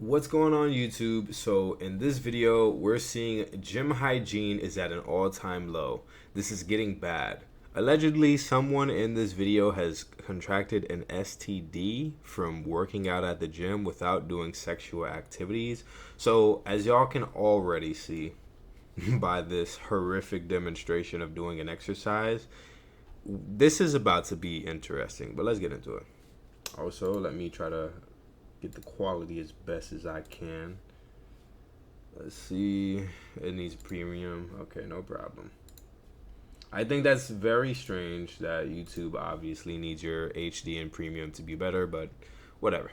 What's going on YouTube? So in this video, we're seeing gym hygiene is at an all-time low. This is getting bad. Allegedly, someone in this video has contracted an STD from working out at the gym without doing sexual activities. So as y'all can already see by this horrific demonstration of doing an exercise, this is about to be interesting, but let's get into it. Also, let me try to get the quality as best as I can. Let's see. It needs premium. Okay, no problem. I think that's very strange that YouTube obviously needs your HD and premium to be better, but whatever.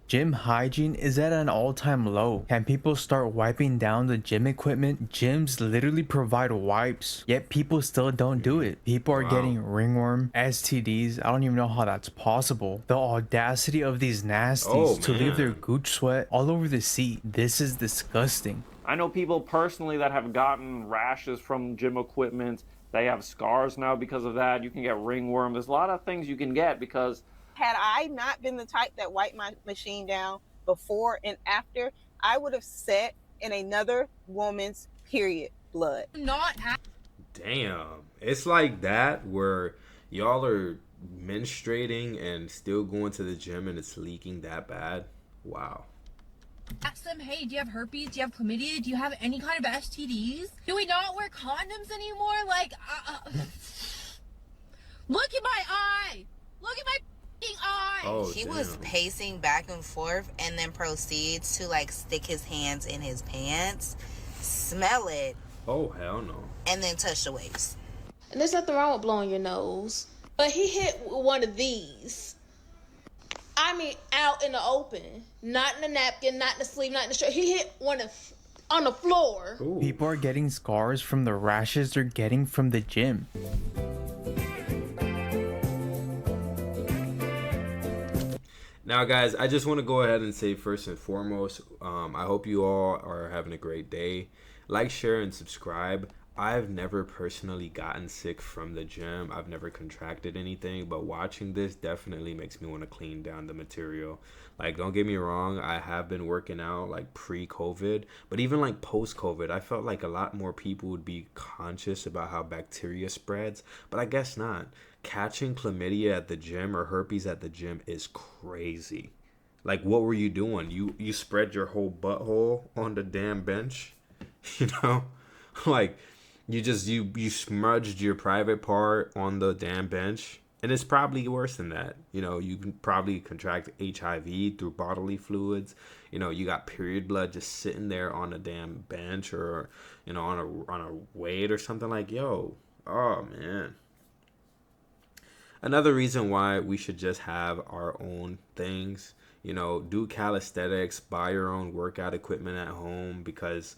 Gym hygiene is at an all-time low. Can people start wiping down the gym equipment? Gyms literally provide wipes, yet people still don't do it. People are getting ringworm, STDs. I don't even know how that's possible. The audacity of these nasties to leave their gooch sweat all over the seat. This is disgusting. I know people personally that have gotten rashes from gym equipment. They have scars now because of that. You can get ringworm. There's a lot of things you can get because had I not been the type that wiped my machine down before and after, I would have sat in another woman's period blood. Damn. It's like that where y'all are menstruating and still going to the gym and it's leaking that bad. Wow. Ask them, hey, do you have herpes? Do you have chlamydia? Do you have any kind of STDs? Do we not wear condoms anymore? Like, look at my eye. Look at my eye. Oh, he damn. was pacing back and forth and then proceeds to like stick his hands in his pants, smell it, Oh, hell no. and then touch the waist. And there's nothing wrong with blowing your nose. But he hit one of these. I mean, out in the open. Not in the napkin, not in the sleeve, not in the shirt. He hit one on the floor. Ooh. People are getting scars from the rashes they're getting from the gym. Now, guys, I just want to go ahead and say first and foremost, I hope you all are having a great day. Like, share, and subscribe. I've never personally gotten sick from the gym. I've never contracted anything, but watching this definitely makes me want to clean down the material. Like, don't get me wrong, I have been working out like pre-COVID, but even like post-COVID, I felt like a lot more people would be conscious about how bacteria spreads, but I guess not. Catching chlamydia at the gym or herpes at the gym is crazy. Like, what were you doing? You spread your whole butthole on the damn bench? You know? Like, you smudged your private part on the damn bench, and it's probably worse than that. You know, you can probably contract HIV through bodily fluids. You know, you got period blood just sitting there on a damn bench, or you know, on a weight or something. Like, yo, oh man. Another reason why we should just have our own things, you know, do calisthenics, buy your own workout equipment at home, because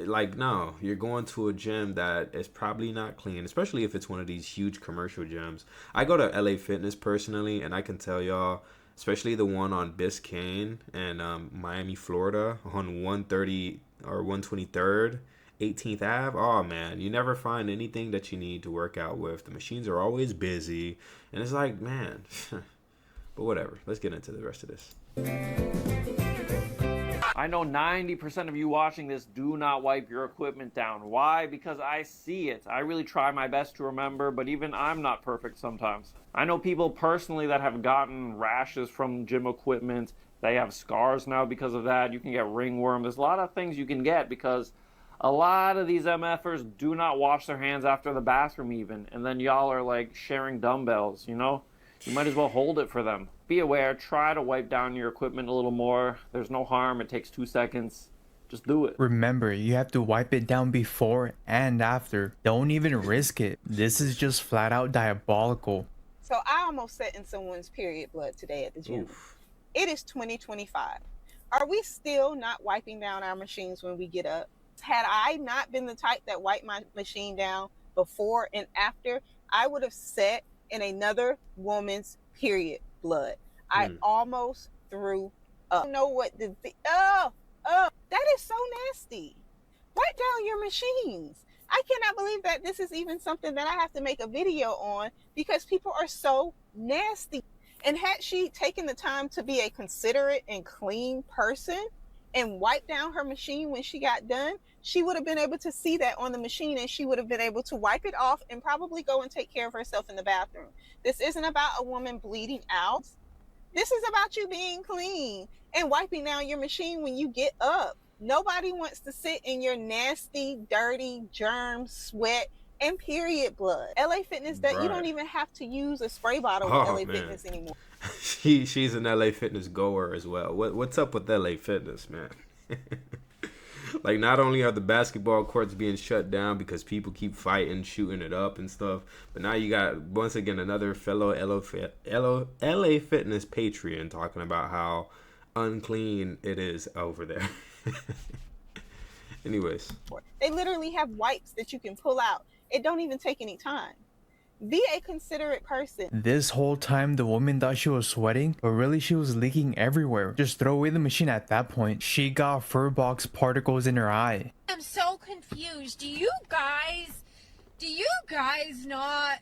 like, no, you're going to a gym that is probably not clean, especially if it's one of these huge commercial gyms. I go to LA Fitness personally, and I can tell y'all, especially the one on Biscayne and Miami, Florida, on 130 or 123rd 18th Ave. Oh man, you never find anything that you need to work out with. The machines are always busy, and it's like, man. But whatever, let's get into the rest of this. I know 90% of you watching this do not wipe your equipment down. Why? Because I see it. I really try my best to remember, but even I'm not perfect sometimes. I know people personally that have gotten rashes from gym equipment. They have scars now because of that. You can get ringworm. There's a lot of things you can get because a lot of these MFers do not wash their hands after the bathroom even. And then y'all are like sharing dumbbells, you know? You might as well hold it for them. Be aware, try to wipe down your equipment a little more. There's no harm, it takes 2 seconds. Just do it. Remember, you have to wipe it down before and after. Don't even risk it. This is just flat out diabolical. So I almost sat in someone's period blood today at the gym. Oof. It is 2025. Are we still not wiping down our machines when we get up? Had I not been the type that wiped my machine down before and after, I would have sat in another woman's period blood. I almost threw up. I don't know what that is so nasty. Wipe down your machines. I cannot believe that this is even something that I have to make a video on because people are so nasty. And had she taken the time to be a considerate and clean person and wipe down her machine when she got done, she would have been able to see that on the machine, and she would have been able to wipe it off and probably go and take care of herself in the bathroom. This isn't about a woman bleeding out. This is about you being clean and wiping down your machine when you get up. Nobody wants to sit in your nasty, dirty, germ, sweat, and period blood. LA Fitness, that you don't even have to use a spray bottle with LA Fitness anymore. She's an LA Fitness goer as well. What's up with LA Fitness, man? Like, not only are the basketball courts being shut down because people keep fighting, shooting it up and stuff, but now you got, once again, another fellow LA Fitness Patreon talking about how unclean it is over there. Anyways. They literally have wipes that you can pull out. It don't even take any time. Be a considerate person. This whole time, the woman thought she was sweating, but really she was leaking everywhere. Just throw away the machine at that point. She got fur box particles in her eye. I'm so confused. Do you guys not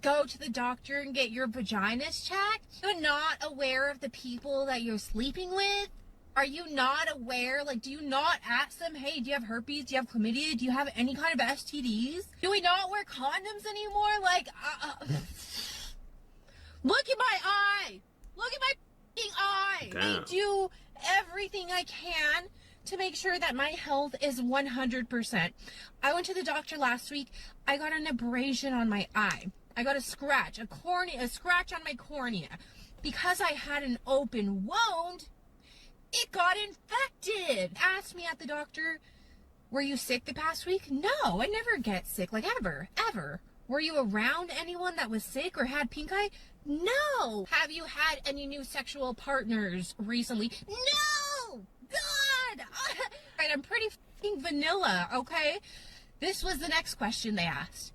go to the doctor and get your vaginas checked? You're not aware of the people that you're sleeping with? Are you not aware? Like, do you not ask them, hey, do you have herpes? Do you have chlamydia? Do you have any kind of STDs? Do we not wear condoms anymore? Like, look at my eye. Look at my f***ing eye. Damn. I do everything I can to make sure that my health is 100%. I went to the doctor last week. I got an abrasion on my eye. I got a scratch on my cornea. Because I had an open wound, it got infected. Asked me at the doctor, were you sick the past week? No, I never get sick, like ever. Were you around anyone that was sick or had pink eye? No. Have you had any new sexual partners recently? No. God. Right, I'm pretty fucking vanilla, okay? This was the next question they asked.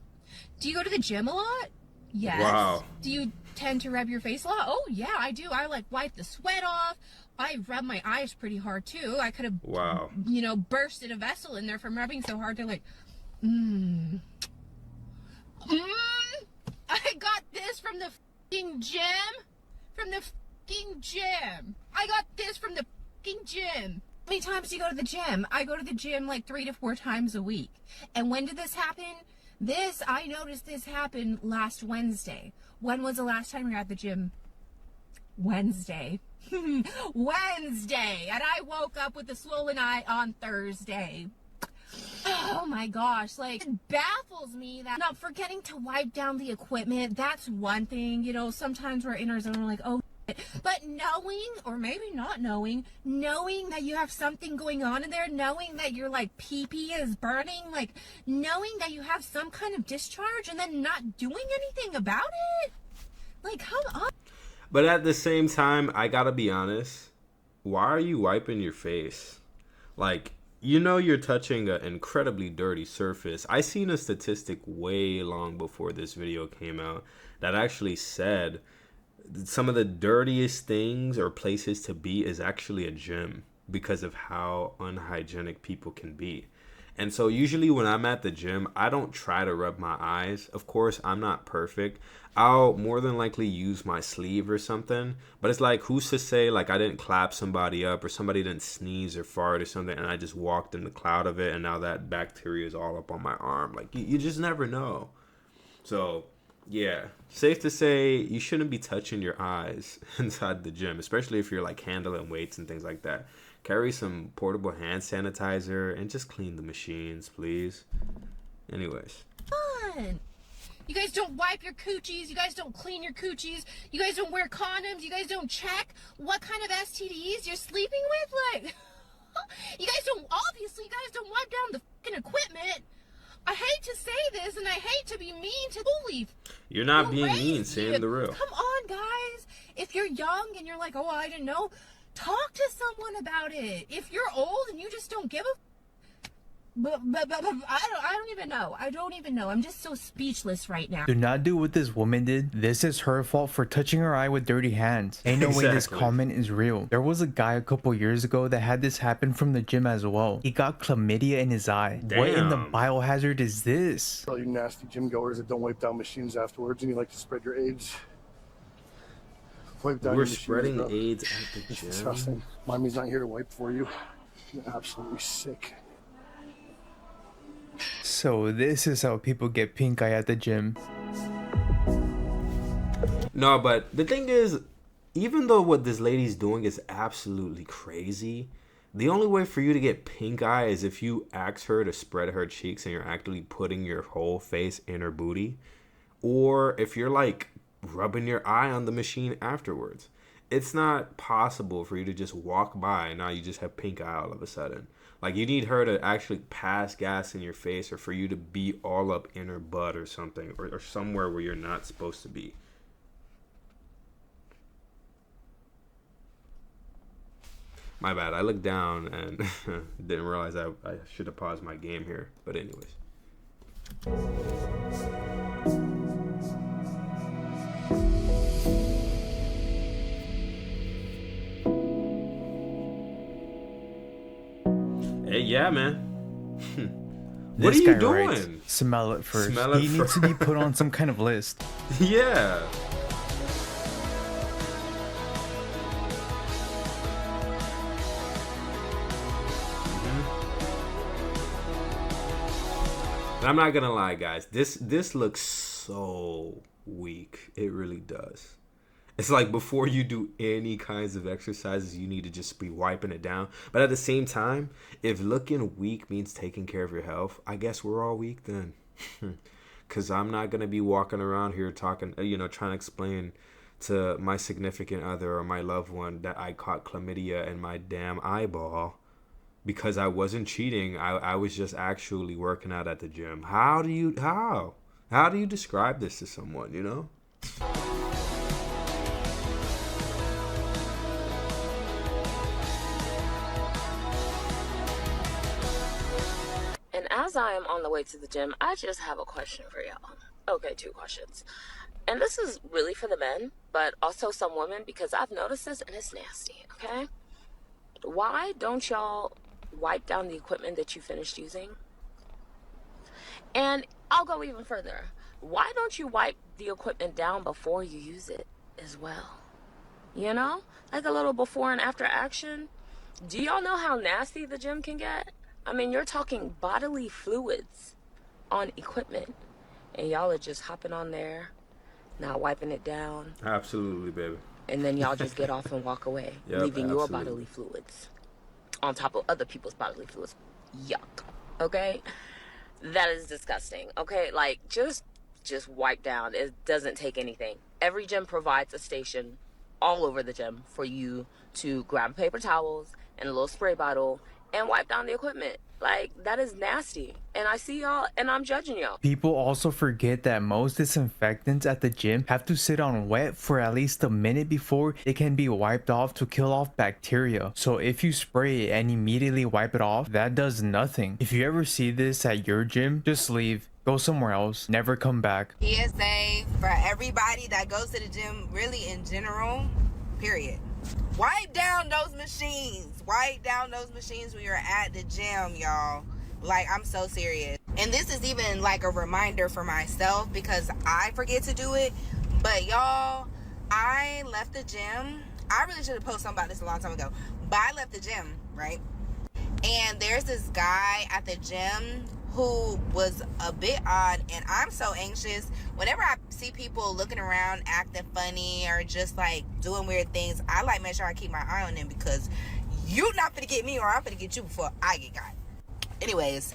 Do you go to the gym a lot? Yes. Wow. Do you tend to rub your face a lot? Oh, yeah, I do. I like wipe the sweat off. I rub my eyes pretty hard too. I could have, bursted a vessel in there from rubbing so hard. They're like, I got this from the fucking gym. From the fucking gym. I got this from the fucking gym. How many times do you go to the gym? I go to the gym like 3 to 4 times a week. And when did this happen? I noticed this happened last Wednesday. When was the last time you were at the gym? Wednesday. Wednesday. And I woke up with a swollen eye on Thursday. Oh my gosh, like, it baffles me that not forgetting to wipe down the equipment. That's one thing, sometimes we're in our zone, we're like, oh, but knowing, or maybe not knowing that you have something going on in there, knowing that your like pee-pee is burning, like knowing that you have some kind of discharge and then not doing anything about it, like, come on. But at the same time, I gotta be honest, why are you wiping your face? Like, you're touching an incredibly dirty surface. I seen a statistic way long before this video came out that actually said some of the dirtiest things or places to be is actually a gym because of how unhygienic people can be. And so usually when I'm at the gym, I don't try to rub my eyes. Of course, I'm not perfect. I'll more than likely use my sleeve or something. But it's like, who's to say, like, I didn't clap somebody up or somebody didn't sneeze or fart or something and I just walked in the cloud of it and now that bacteria is all up on my arm. Like, you just never know. So, yeah, safe to say you shouldn't be touching your eyes inside the gym, especially if you're, like, handling weights and things like that. Carry some portable hand sanitizer and just clean the machines, please. Anyways. Fun. You guys don't wipe your coochies. You guys don't clean your coochies. You guys don't wear condoms. You guys don't check what kind of STDs you're sleeping with. Like, you guys don't wipe down the fucking equipment. I hate to say this, and I hate to be mean to Holy. You're not being mean, saying the real. Come on, guys. If you're young and you're like, oh, I didn't know, talk to someone about it. If you're old and you just don't give a but I don't even know. I don't even know. I'm just so speechless right now. Do not do what this woman did. This is her fault for touching her eye with dirty hands. Ain't no way this comment is real. There was a guy a couple years ago that had this happen from the gym as well. He got chlamydia in his eye. Damn. What in the biohazard is this? All you nasty gym goers that don't wipe down machines afterwards and you like to spread your AIDS. Wipe down We're your machines, spreading bro. AIDS at the It's gym. disgusting. Mommy's not here to wipe for you. You're absolutely sick. So this is how people get pink eye at the gym. No, but the thing is, even though what this lady's doing is absolutely crazy, the only way for you to get pink eye is if you ask her to spread her cheeks and you're actually putting your whole face in her booty, or if you're like rubbing your eye on the machine afterwards. It's not possible for you to just walk by and now you just have pink eye all of a sudden. Like, you need her to actually pass gas in your face, or for you to be all up in her butt or something, or somewhere where you're not supposed to be. My bad. I looked down and didn't realize I should have paused my game here. But anyways. Hey, yeah, man. What are This you guy writes, doing? smell it first. Smell it He needs to be put on some kind of list. Yeah. And I'm not gonna lie, guys. This looks so weak. It really does. It's like before you do any kinds of exercises, you need to just be wiping it down. But at the same time, if looking weak means taking care of your health, I guess we're all weak then. Because I'm not going to be walking around here talking, trying to explain to my significant other or my loved one that I caught chlamydia in my damn eyeball because I wasn't cheating. I was just actually working out at the gym. How do you describe this to someone, you know? And as I am on the way to the gym, I just have a question for y'all. Okay, 2 questions. And this is really for the men, but also some women, because I've noticed this and it's nasty, okay? Why don't y'all wipe down the equipment that you finished using? And I'll go even further. Why don't you wipe the equipment down before you use it as well? You know? Like a little before and after action. Do y'all know how nasty the gym can get? I mean, you're talking bodily fluids on equipment, and y'all are just hopping on there, not wiping it down. Absolutely, baby. And then y'all just get off and walk away, leaving your absolutely. bodily fluids on top of other people's bodily fluids. Yuck. Okay? That is disgusting. Okay? Like, just wipe down. It doesn't take anything. Every gym provides a station all over the gym for you to grab paper towels and a little spray bottle and wipe down the equipment. Like, that is nasty. And I see y'all and I'm judging y'all. People also forget that most disinfectants at the gym have to sit on wet for at least a minute before it can be wiped off to kill off bacteria. So if you spray it and immediately wipe it off, that does nothing. If you ever see this at your gym, just leave. Go somewhere else. Never come back. PSA for everybody that goes to the gym, really in general, period. Wipe down those machines. Wipe down those machines when you're at the gym, y'all. Like, I'm so serious. And this is even like a reminder for myself because I forget to do it. But y'all, I left the gym. I really should have posted something about this a long time ago. But I left the gym, right? And there's this guy at the gym who was a bit odd, and I'm so anxious. Whenever I see people looking around, acting funny, or just like doing weird things, I like make sure I keep my eye on them because you not gonna get me or I'm gonna get you before I get got. Anyways,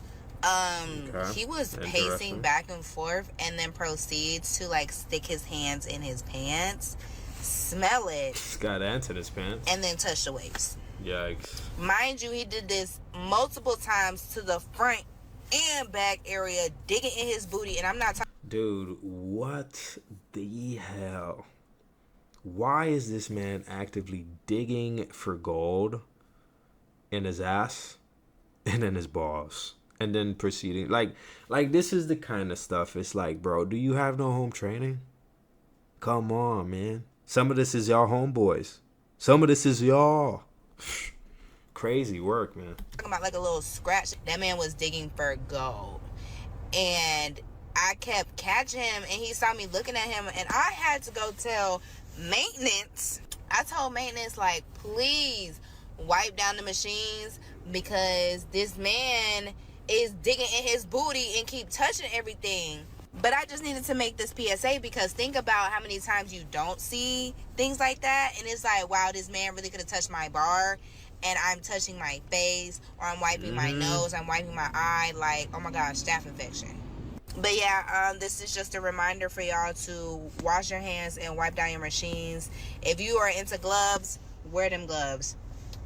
he was pacing back and forth and then proceeds to like stick his hands in his pants, smell it. He's got ants in his pants. And then touch the waist. Yikes. Mind you, he did this multiple times to the front and back area, digging in his booty, and I'm not talking. Dude, what the hell? Why is this man actively digging for gold in his ass and in his balls? And then proceeding like this is the kind of stuff. It's like, bro, do you have no home training? Come on, man. Some of this is y'all homeboys. Some of this is y'all. Crazy work, man. Talking about like a little scratch. That man was digging for gold. And I kept catching him and he saw me looking at him and I had to go tell Maintenance, I told maintenance, like, please wipe down the machines because this man is digging in his booty and keep touching everything. But I just needed to make this PSA because think about how many times you don't see things like that. And it's like, wow, this man really could have touched my bar. And I'm touching my face, or I'm wiping my nose, I'm wiping my eye. Like, oh my gosh, staph infection. But yeah, this is just a reminder for y'all to wash your hands and wipe down your machines. If you are into gloves, wear them gloves.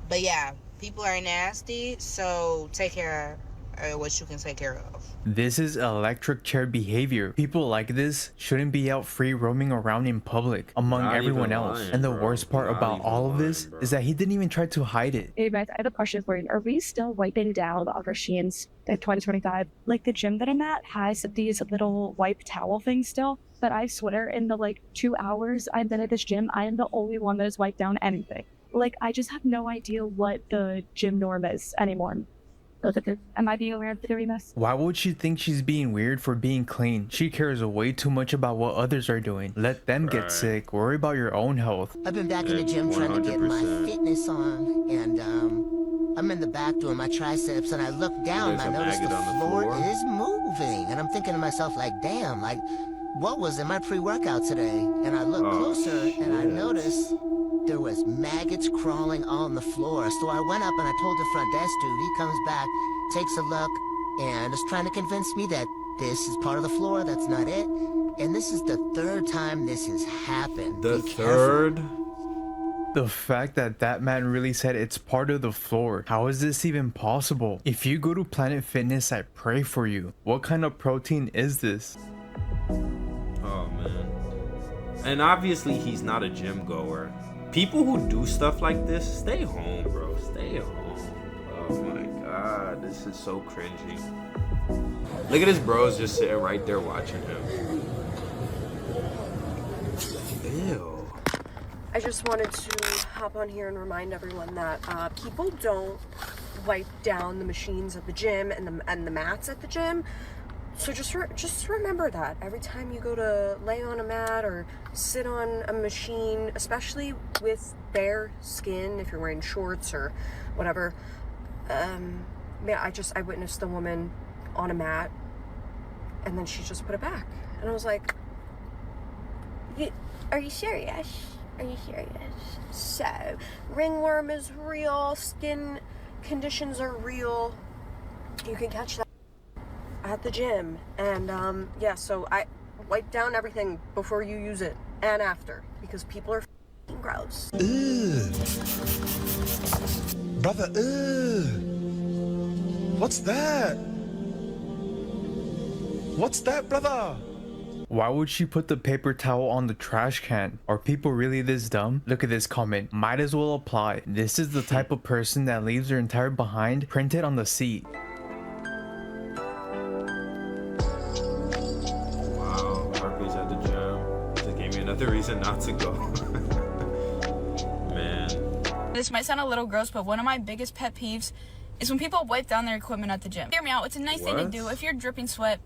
But yeah, people are nasty, so take care of what you can take care of. This is electric chair behavior. People like this shouldn't be out free roaming around in public among Not everyone even else. lying, And the bro. worst part Not about even all of lying, this bro. is that he didn't even try to hide it. Hey guys, I have a question for you. Are we still wiping down our machines at 2025? Like the gym that I'm at has these little wipe towel things still, but I swear in the like 2 hours I've been at this gym, I am the only one that has wiped down anything. Like I just have no idea what the gym norm is anymore. Am I being aware of doing this? Why would she think she's being weird for being clean? She cares way too much about what others are doing. Let them get Right. sick. Worry about your own health. I've been back in the gym trying to get my 100%. fitness on, and I'm in the back doing my triceps, and I look down and There's I a notice the maggot on the floor floor. is moving, and I'm thinking to myself, like, damn, like, what was in my pre-workout today? And I look Oh, closer, and I shit. notice there was maggots crawling on the floor. So I went up and I told the front desk dude. He comes back, takes a look, and is trying to convince me that this is part of the floor, that's not it. And this is the third time this has happened. The Be careful. third? The fact that that man really said it's part of the floor. How is this even possible? If you go to Planet Fitness, I pray for you. What kind of protein is this? Oh man. And obviously he's not a gym goer. People who do stuff like this, stay home, bro. Stay home. Oh my god, this is so cringy. Look at his bros just sitting right there watching him. Ew. I just wanted to hop on here and remind everyone that people don't wipe down the machines at the gym and the mats at the gym. So just remember that every time you go to lay on a mat or sit on a machine, especially with bare skin, if you're wearing shorts or whatever. Yeah, I witnessed a woman on a mat, and then she just put it back, and I was like, "Are you serious? Are you serious?" So, ringworm is real. Skin conditions are real. You can catch that at the gym, and yeah, so I wipe down everything before you use it and after, because people are f***ing gross. Ugh. Brother, ugh. What's that? What's that, brother? Why would she put the paper towel on the trash can? Are people really this dumb? Look at this comment. Might as well apply. This is the type of person that leaves their entire behind printed on the seat. Wow, herpes at the gym. Just gave me another reason not to go. Man. This might sound a little gross, but one of my biggest pet peeves is when people wipe down their equipment at the gym. Hear me out, it's a nice thing to What? do. If you're dripping sweat,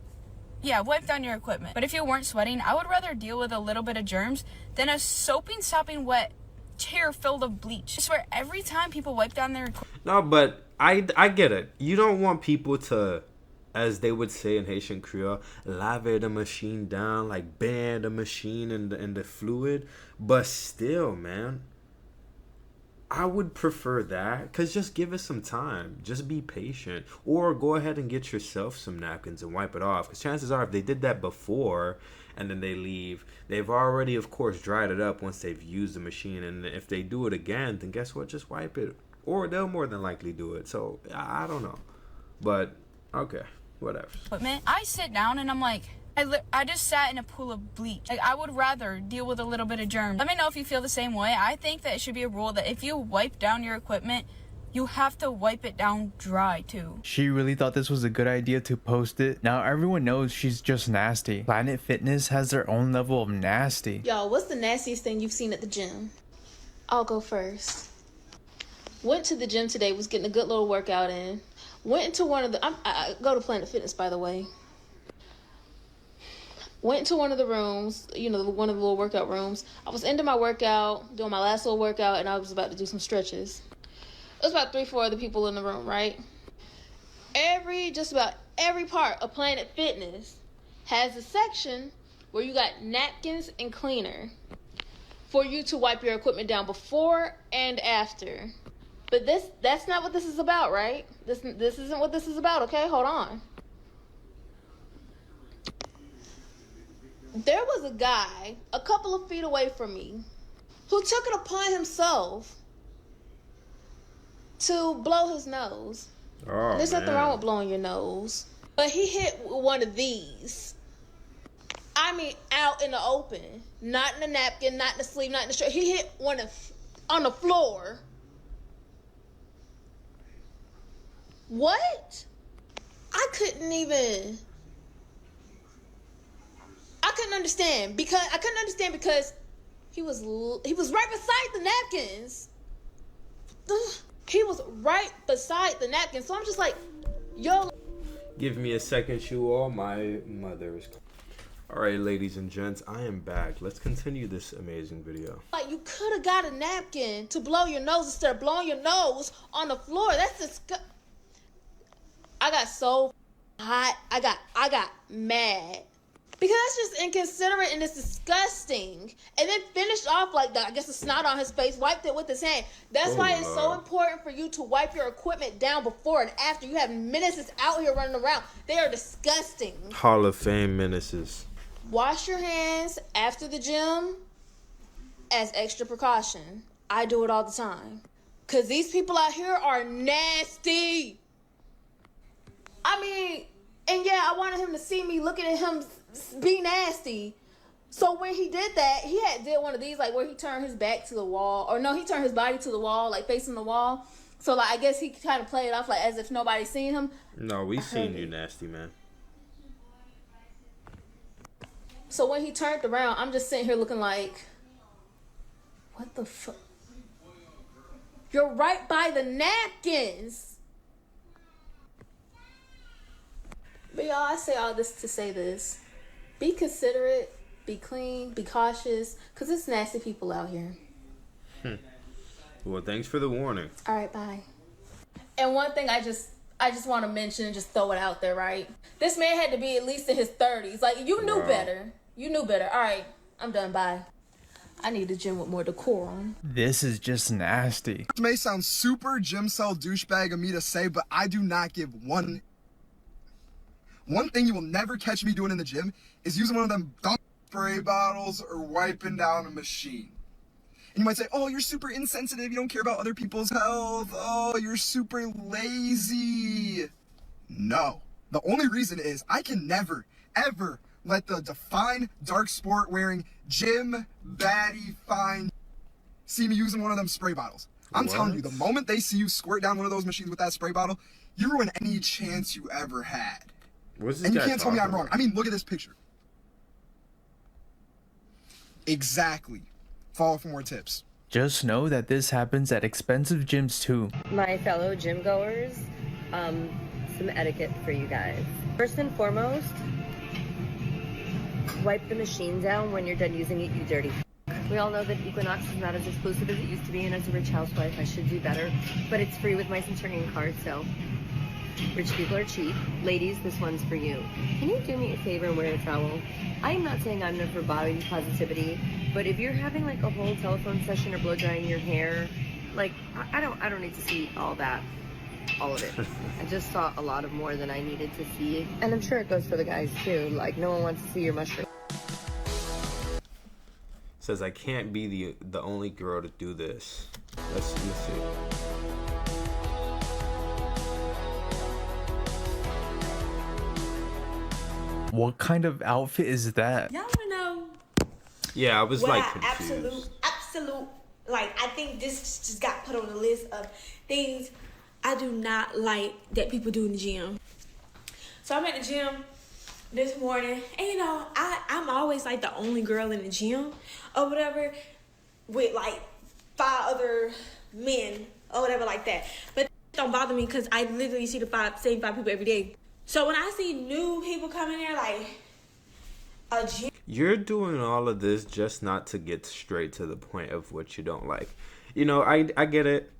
yeah, wipe down your equipment. But if you weren't sweating, I would rather deal with a little bit of germs than a sopping wet chair filled of bleach. I swear, every time people wipe down their equipment. No, but I get it. You don't want people to, as they would say in Haitian Creole, lave the machine down, like ban the machine and the fluid. But still, man, I would prefer that, because just give it some time. Just be patient. Or go ahead and get yourself some napkins and wipe it off. Because chances are, if they did that before and then they leave, they've already, of course, dried it up once they've used the machine. And if they do it again, then guess what? Just wipe it. Or they'll more than likely do it. So, I don't know. But, okay. Whatever. I sit down and I'm like, I just sat in a pool of bleach. Like, I would rather deal with a little bit of germs. Let me know if you feel the same way. I think that it should be a rule that if you wipe down your equipment, you have to wipe it down dry too. She really thought this was a good idea to post it. Now everyone knows she's just nasty. Planet Fitness has their own level of nasty. Y'all, what's the nastiest thing you've seen at the gym? I'll go first. Went to the gym today, was getting a good little workout in. Went into one of the... I go to Planet Fitness, by the way. went to one of the rooms, one of the little workout rooms. I was into my workout, doing my last little workout, and I was about to do some stretches. It was about 3-4 other people in the room, right? Just about every part of Planet Fitness has a section where you got napkins and cleaner for you to wipe your equipment down before and after. But that's not what this is about, right? This isn't what this is about, okay? Hold on. There was a guy a couple of feet away from me who took it upon himself to blow his nose. Oh, There's nothing man. wrong with blowing your nose. But he hit one of these. I mean, out in the open. Not in a napkin, not in the sleeve, not in the shirt. He hit one on the floor. What? I couldn't understand because he was right beside the napkins. He was right beside the napkins. So I'm just like, yo. Give me a second, you all. My mother is. All right, ladies and gents, I am back. Let's continue this amazing video. Like, you could have got a napkin to blow your nose instead of blowing your nose on the floor. That's disgusting. I got so hot. I got mad. Because that's just inconsiderate and it's disgusting. And then finished off like that. I guess the snot on his face, wiped it with his hand. That's why it's so important for you to wipe your equipment down before and after. You have menaces out here running around. They are disgusting. Hall of Fame menaces. Wash your hands after the gym as extra precaution. I do it all the time. Because these people out here are nasty. I mean, and yeah, I wanted him to see me looking at him be nasty. So when he did that, he did one of these, like where he turned his back to the wall. Or no, he turned his body to the wall, like facing the wall. So like I guess he kind of played it off like as if nobody's seen him. No, we seen you nasty, man. So when he turned around, I'm just sitting here looking like, what the fuck? You're right by the napkins. But y'all, I say all this to say this. Be considerate, be clean, be cautious, because it's nasty people out here. Well, thanks for the warning. All right, bye. And one thing I just want to mention and just throw it out there, right? This man had to be at least in his 30s. Like, you knew better. You knew better. All right, I'm done. Bye. I need a gym with more decorum. This is just nasty. This may sound super gym cell douchebag of me to say, but I do not give one thing you will never catch me doing in the gym is using one of them dumb spray bottles or wiping down a machine. And you might say, oh, you're super insensitive. You don't care about other people's health. Oh, you're super lazy. No. The only reason is I can never, ever let the Define dark sport wearing gym baddie fine see me using one of them spray bottles. I'm telling you, the moment they see you squirt down one of those machines with that spray bottle, you ruin any chance you ever had. And you can't tell me I'm wrong. I mean, look at this picture. Exactly. Follow for more tips. Just know that this happens at expensive gyms too. My fellow gym goers, some etiquette for you guys. First and foremost, wipe the machine down when you're done using it, you dirty. We all know that Equinox is not as exclusive as it used to be, and as a rich housewife, I should do better. But it's free with my Centurion card, so rich people are cheap. Ladies, this one's for you. Can you do me a favor and wear a towel? I am not saying I'm for body positivity, but if you're having like a whole telephone session or blow drying your hair, like I don't need to see all that. All of it. I just saw a lot of more than I needed to see. And I'm sure it goes for the guys too. Like, no one wants to see your mushroom. Says I can't be the only girl to do this. Let's see. What kind of outfit is that? Y'all wanna know? Yeah, I was what like I confused. absolute, like I think this just got put on the list of things I do not like that people do in the gym. So I'm at the gym this morning, and you know, I'm always like the only girl in the gym or whatever with like 5 other men or whatever like that. But don't bother me because I literally see the same five people every day. So when I see new people coming there, like a gym. You're doing all of this just not to get straight to the point of what you don't like. You know, I get it.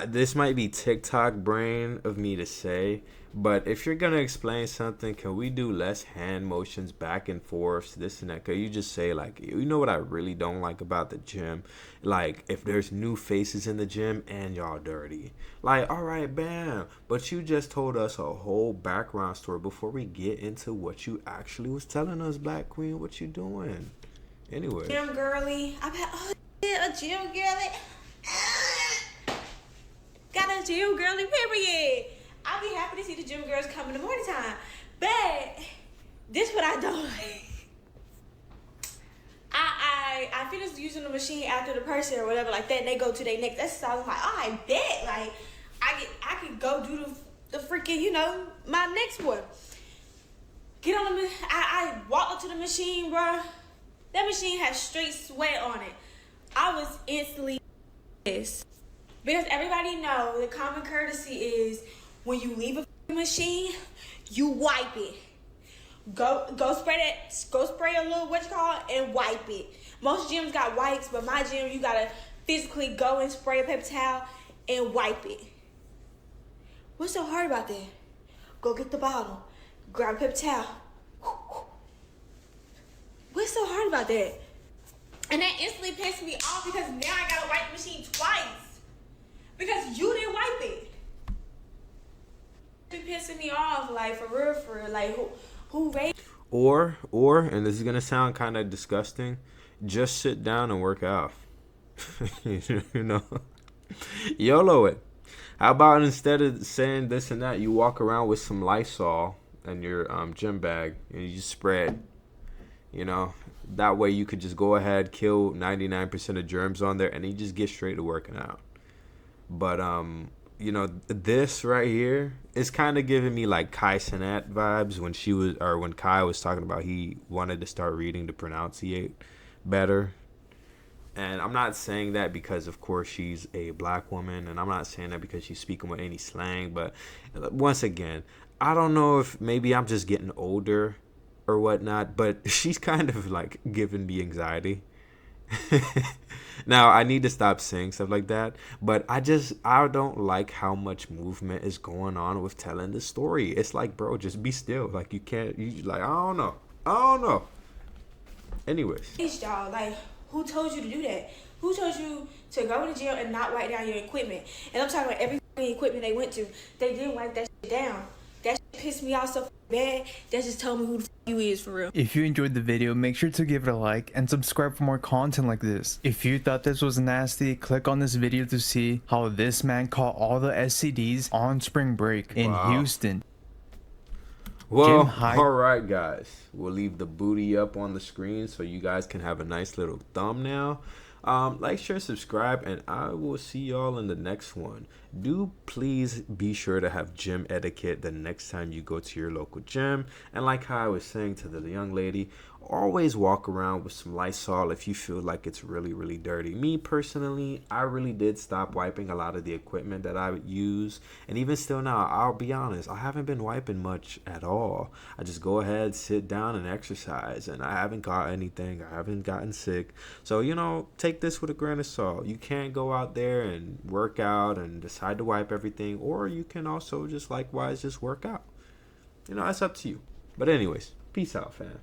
This might be TikTok brain of me to say, but if you're gonna explain something, can we do less hand motions back and forth, this and that? Can you just say, like, you know what I really don't like about the gym? Like, if there's new faces in the gym and y'all dirty. Like, all right, bam. But you just told us a whole background story before we get into what you actually was telling us, Black Queen. What you doing? Anyway. Gym girly. I've had a gym girly. Got a gym girly, period. I'll be happy to see the gym girls come in the morning time. But this what I don't like. I finished using the machine after the person or whatever like that, and they go to their next exercise. I'm like, oh, I bet. Like, I could go do the freaking, you know, my next one. Get on the I walked up to the machine, bro. That machine had straight sweat on it. I was instantly pissed. Because everybody know the common courtesy is when you leave a machine, you wipe it. Go spray a little and wipe it. Most gyms got wipes, but my gym you gotta physically go and spray a paper towel and wipe it. What's so hard about that? Go get the bottle, grab a paper towel. What's so hard about that? And that instantly pissed me off because now I gotta wipe the machine twice. Because you didn't wipe it. It's pissing me off, like, for real, like, who raised? Or, and this is gonna sound kind of disgusting, just sit down and work out. You know, YOLO it. How about instead of saying this and that, you walk around with some Lysol in your gym bag and you just spray it. You know, that way you could just go ahead, kill 99% of germs on there, and you just get straight to working out. But you know, this right here is kind of giving me like Kai Cenat vibes when Kai was talking about he wanted to start reading to pronunciate better. And I'm not saying that because, of course, she's a black woman, and I'm not saying that because she's speaking with any slang. But once again, I don't know if maybe I'm just getting older or whatnot, but she's kind of like giving me anxiety. Now, I need to stop saying stuff like that, but I don't like how much movement is going on with telling the story. It's like, bro, just be still. Like, I don't know. Anyways. Y'all, like, who told you to do that? Who told you to go to the gym and not wipe down your equipment? And I'm talking about every equipment they went to, they didn't wipe that shit down. That shit pissed me off so bad. That just told me who the you is for real. If you enjoyed the video, make sure to give it a like and subscribe for more content like this. If you thought this was nasty, click on this video to see how this man caught all the STDs on spring break in Houston. Well, alright guys, we'll leave the booty up on the screen so you guys can have a nice little thumbnail. Like, share, subscribe, and I will see y'all in the next one. Do please be sure to have gym etiquette the next time you go to your local gym. And like how I was saying to the young lady, always walk around with some Lysol if you feel like it's really, really dirty. Me personally, I really did stop wiping a lot of the equipment that I use. And even still now, I'll be honest, I haven't been wiping much at all. I just go ahead, sit down, and exercise. And I haven't got anything. I haven't gotten sick. So, you know, take this with a grain of salt. You can't go out there and work out and decide to wipe everything. Or you can also just likewise just work out. You know, that's up to you. But anyways, peace out, fam.